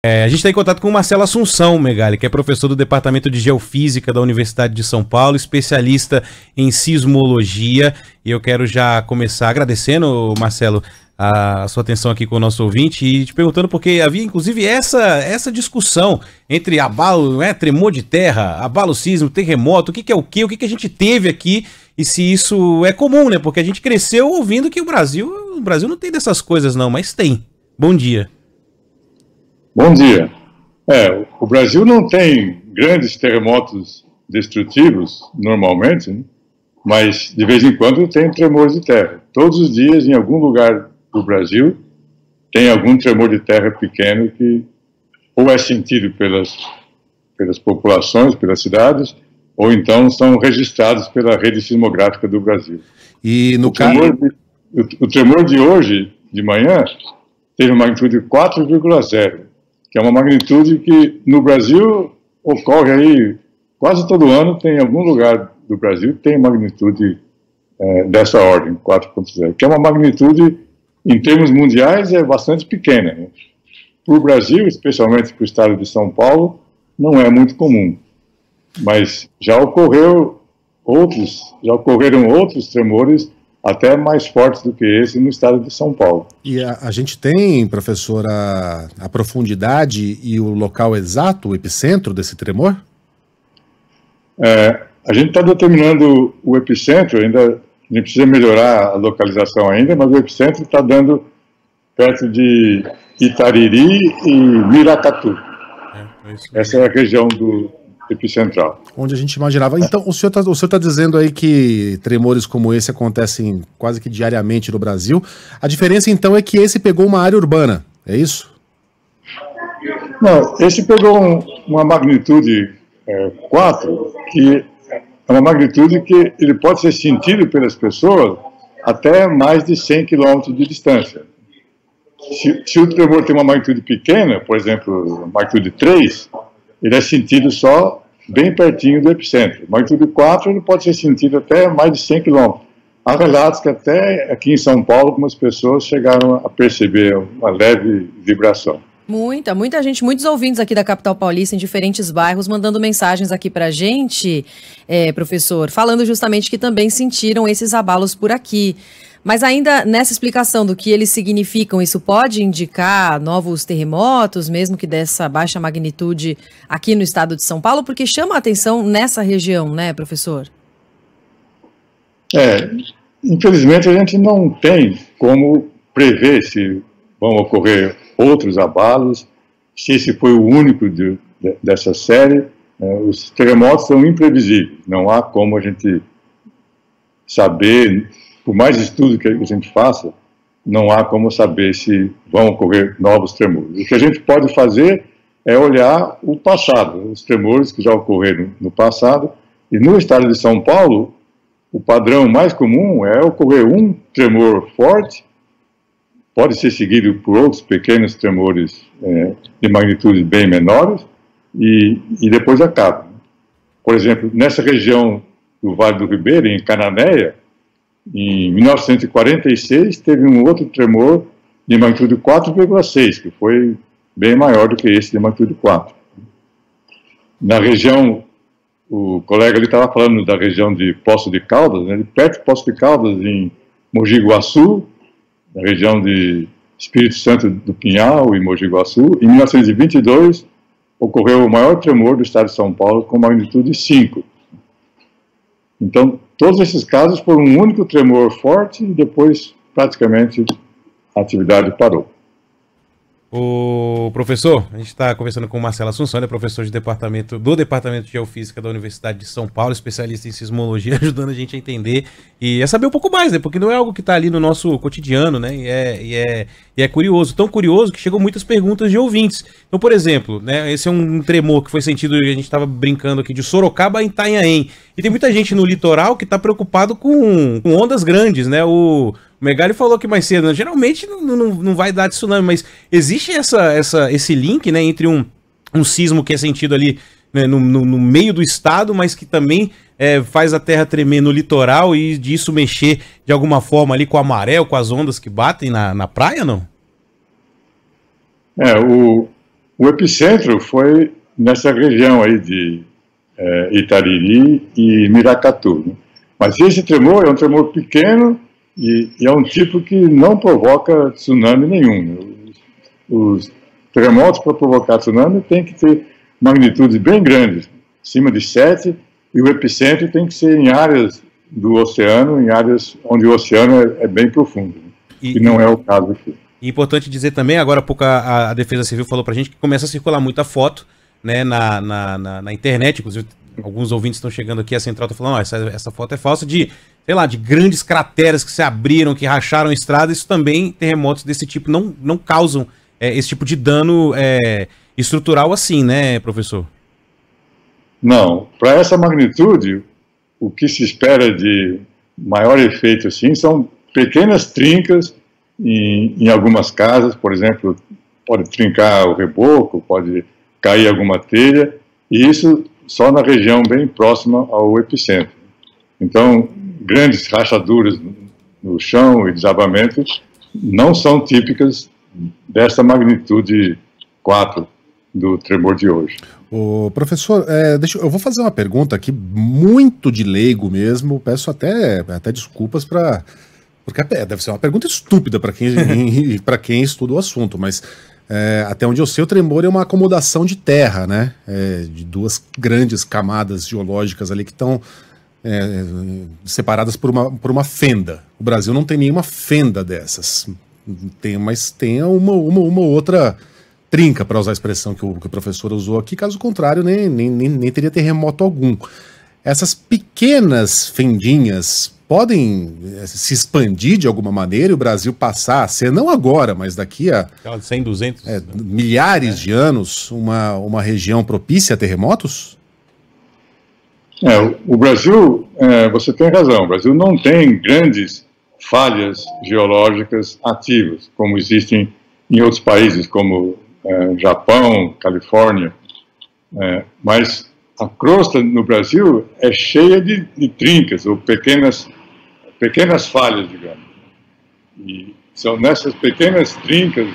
A gente está em contato com o Marcelo Assunção, Megali, que é professor do Departamento de Geofísica da Universidade de São Paulo, especialista em sismologia. E eu quero já começar agradecendo, Marcelo, a sua atenção aqui com o nosso ouvinte e te perguntando porque havia, inclusive, essa discussão entre abalo, tremor de terra, abalo sísmico, terremoto, o que é o quê? O que a gente teve aqui e se isso é comum, né? Porque a gente cresceu ouvindo que o Brasil não tem dessas coisas não, mas tem. Bom dia. Bom dia. O Brasil não tem grandes terremotos destrutivos, normalmente, né? Mas de vez em quando tem tremores de terra. Todos os dias, em algum lugar do Brasil, tem algum tremor de terra pequeno que ou é sentido pelas populações, pelas cidades, ou então são registrados pela rede sismográfica do Brasil. E no o tremor de hoje, de manhã, teve uma magnitude 4,0. que é uma magnitude que no Brasil ocorre aí quase todo ano, tem algum lugar do Brasil que tem magnitude dessa ordem, 4,0, que é uma magnitude, em termos mundiais, é bastante pequena, né? Para o Brasil, especialmente para o estado de São Paulo, não é muito comum, mas já ocorreram outros tremores até mais fortes do que esse no estado de São Paulo. E a gente tem, professor, a profundidade e o local exato, o epicentro desse tremor? A gente está determinando o epicentro, ainda a gente precisa melhorar a localização ainda, mas o epicentro está dando perto de Itariri e Miracatu. Essa é a região do epicentral. Onde a gente imaginava. Então, o senhor tá dizendo aí que tremores como esse acontecem quase que diariamente no Brasil. A diferença, então, é que esse pegou uma área urbana, é isso? Não, esse pegou uma magnitude 4, que é uma magnitude que ele pode ser sentido pelas pessoas até mais de 100 km de distância. Se o tremor tem uma magnitude pequena, por exemplo, magnitude 3, ele é sentido só bem pertinho do epicentro. Magnitude 4, ele pode ser sentido até mais de 100 km. Há relatos que até aqui em São Paulo, algumas pessoas chegaram a perceber uma leve vibração. Muita gente, muitos ouvintes aqui da capital paulista, em diferentes bairros, mandando mensagens aqui pra gente, professor, falando justamente que também sentiram esses abalos por aqui. Mas ainda nessa explicação do que eles significam, isso pode indicar novos terremotos, mesmo que dessa baixa magnitude aqui no estado de São Paulo, porque chama a atenção nessa região, né, professor? Infelizmente a gente não tem como prever se vão ocorrer outros abalos, se esse foi o único dessa série. Os terremotos são imprevisíveis, não há como a gente saber. Por mais estudo que a gente faça, não há como saber se vão ocorrer novos tremores. O que a gente pode fazer é olhar o passado, os tremores que já ocorreram no passado, e no estado de São Paulo, o padrão mais comum é ocorrer um tremor forte, pode ser seguido por outros pequenos tremores de magnitudes bem menores, e depois acaba. Por exemplo, nessa região do Vale do Ribeira, em Cananéia, em 1946, teve um outro tremor de magnitude 4,6, que foi bem maior do que esse de magnitude 4. Na região, o colega ali estava falando da região de Poços de Caldas, né, perto de Poços de Caldas, em Mogi Guaçu, na região de Espírito Santo do Pinhal e Mogi Guaçu, em 1922, ocorreu o maior tremor do estado de São Paulo com magnitude 5. Então, todos esses casos foram um único tremor forte e depois, praticamente, a atividade parou. O professor, a gente está conversando com o Marcelo Assunção, ele é professor do Departamento de Geofísica da Universidade de São Paulo, especialista em sismologia, ajudando a gente a entender e a saber um pouco mais, né? Porque não é algo que está ali no nosso cotidiano, né? E é curioso, tão curioso que chegam muitas perguntas de ouvintes. Então, por exemplo, né? Esse é um tremor que foi sentido, a gente estava brincando aqui, de Sorocaba a Itanhaém. E tem muita gente no litoral que está preocupado com ondas grandes, né? O Megali falou aqui mais cedo, né? Geralmente não vai dar tsunami, mas existe esse link, né, entre um sismo que é sentido ali, né, no meio do estado, mas que também faz a terra tremer no litoral e disso mexer de alguma forma ali com a maré ou com as ondas que batem na praia, não? O O epicentro foi nessa região aí de Itariri e Miracatu, né? Mas esse tremor é um tremor pequeno e é um tipo que não provoca tsunami nenhum. Os terremotos, para provocar tsunami, tem que ter magnitudes bem grandes, acima de 7, e o epicentro tem que ser em áreas do oceano, em áreas onde o oceano é bem profundo, né? E não é o caso aqui. Importante dizer também, agora há pouco a Defesa Civil falou pra gente que começa a circular muita foto, né, na internet, inclusive alguns ouvintes estão chegando aqui, a Central está falando, essa foto é falsa, de, sei lá, de grandes crateras que se abriram, que racharam a estrada. Isso também, terremotos desse tipo não causam esse tipo de dano estrutural assim, né, professor? Não, para essa magnitude, o que se espera de maior efeito assim são pequenas trincas em algumas casas, por exemplo, pode trincar o reboco, pode cair alguma telha, e isso só na região bem próxima ao epicentro. Então, grandes rachaduras no chão e desabamentos não são típicas dessa magnitude 4 do tremor de hoje. Ô, professor, eu vou fazer uma pergunta aqui, muito de leigo mesmo, peço até desculpas porque deve ser uma pergunta estúpida para quem estuda o assunto, mas até onde eu sei, o tremor é uma acomodação de terra, né? De duas grandes camadas geológicas ali que estão separadas por uma fenda. O Brasil não tem nenhuma fenda dessas, mas tem uma outra trinca, para usar a expressão que o professor usou aqui, caso contrário, nem teria terremoto algum. Essas pequenas fendinhas podem se expandir de alguma maneira e o Brasil passar a ser, não agora, mas daqui a 100, 200, milhares de anos, uma região propícia a terremotos? O Brasil, você tem razão, o Brasil não tem grandes falhas geológicas ativas, como existem em outros países, como Japão, Califórnia, mas a crosta no Brasil é cheia de trincas, ou pequenas falhas, digamos. E são nessas pequenas trincas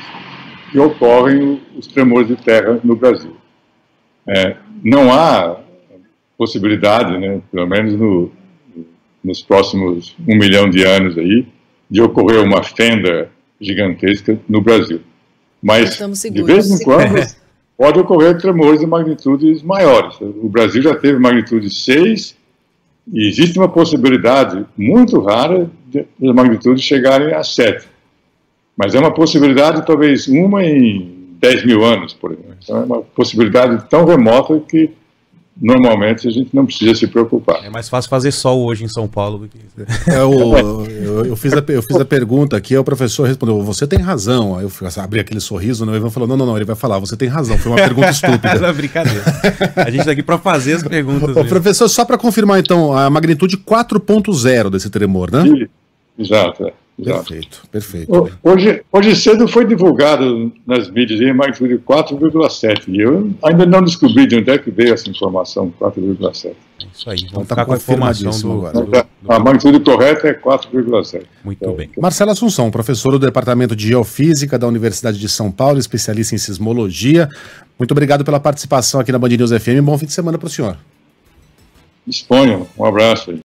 que ocorrem os tremores de terra no Brasil. Não há possibilidade, né, pelo menos nos próximos 1 milhão de anos aí, de ocorrer uma fenda gigantesca no Brasil. Mas, de vez em quando, pode ocorrer tremores de magnitudes maiores. O Brasil já teve magnitude 6 e existe uma possibilidade muito rara de as magnitudes chegarem a 7. Mas é uma possibilidade, talvez, uma em 10 mil anos, por exemplo. Então, é uma possibilidade tão remota que, normalmente, a gente não precisa se preocupar. É mais fácil fazer sol hoje em São Paulo do que isso. Eu fiz a pergunta aqui, o professor respondeu, você tem razão. Aí eu abri aquele sorriso, o Ivan falou, não, ele vai falar, você tem razão, foi uma pergunta estúpida. Não, brincadeira. A gente tá aqui para fazer as perguntas. Professor, só para confirmar então, a magnitude 4.0 desse tremor, né? Exato. Perfeito. Hoje cedo foi divulgado nas mídias em magnitude 4,7 e eu ainda não descobri de onde é que veio essa informação, 4,7. Isso aí, vamos ficar com a informação A magnitude correta é 4,7. Muito bem. Marcelo Assunção, professor do Departamento de Geofísica da Universidade de São Paulo, especialista em sismologia. Muito obrigado pela participação aqui na Band News FM. Bom fim de semana para o senhor. Disponham. Um abraço aí.